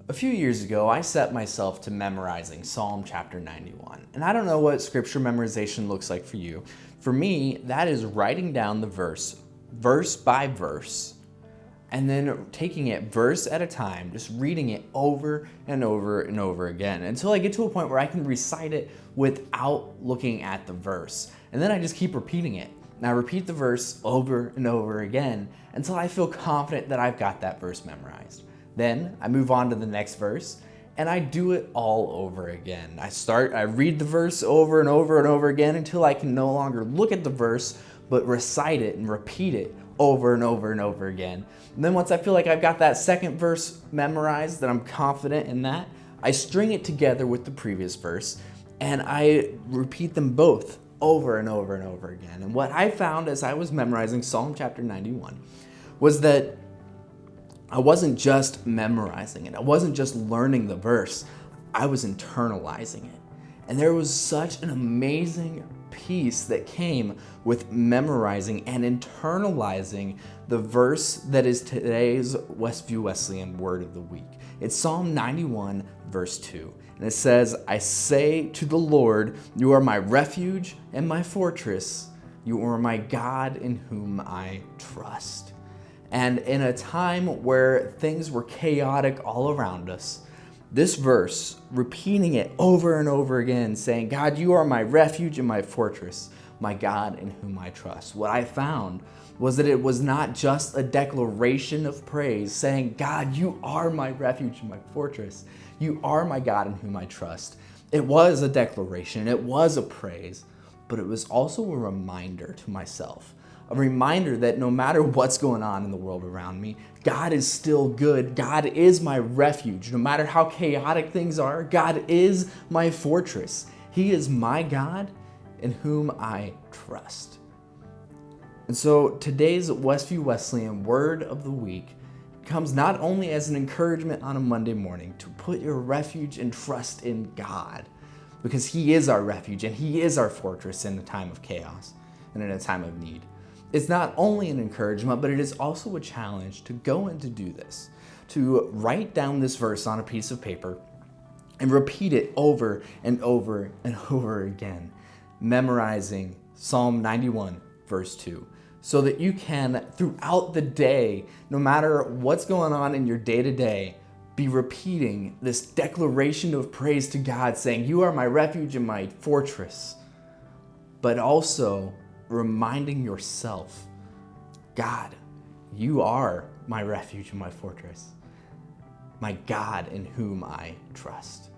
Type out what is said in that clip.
A few years ago, I set myself to memorizing Psalm chapter 91. And I don't know what scripture memorization looks like for you. For me, that is writing down the verse by verse, and then taking it verse at a time, just reading it over and over and over again until I get to a point where I can recite it without looking at the verse. And then I just keep repeating it. And I repeat the verse over and over again until I feel confident that I've got that verse memorized. Then I move on to the next verse and I do it all over again. I read the verse over and over and over again until I can no longer look at the verse, but recite it and repeat it over and over and over again. And then once I feel like I've got that second verse memorized, that I'm confident in that, I string it together with the previous verse and I repeat them both over and over and over again. And what I found as I was memorizing Psalm chapter 91 was that I wasn't just memorizing it. I wasn't just learning the verse. I was internalizing it. And there was such an amazing peace that came with memorizing and internalizing the verse that is today's Westview Wesleyan word of the week. It's Psalm 91, verse 2. And it says, "I say to the Lord, you are my refuge and my fortress. You are my God in whom I trust." And in a time where things were chaotic all around us, this verse, repeating it over and over again, saying, "God, you are my refuge and my fortress, my God in whom I trust." What I found was that it was not just a declaration of praise saying, "God, you are my refuge and my fortress. You are my God in whom I trust." It was a declaration, it was a praise, but it was also a reminder to myself. A reminder that no matter what's going on in the world around me, God is still good. God is my refuge. No matter how chaotic things are, God is my fortress. He is my God in whom I trust. And so today's Westview Wesleyan word of the week comes not only as an encouragement on a Monday morning to put your refuge and trust in God, because He is our refuge and He is our fortress in a time of chaos and in a time of need. It's not only an encouragement, but it is also a challenge to go and to do this, to write down this verse on a piece of paper and repeat it over and over and over again, memorizing Psalm 91, verse 2, so that you can, throughout the day, no matter what's going on in your day-to-day, be repeating this declaration of praise to God, saying, "You are my refuge and my fortress," but also reminding yourself, "God, you are my refuge and my fortress, my God in whom I trust."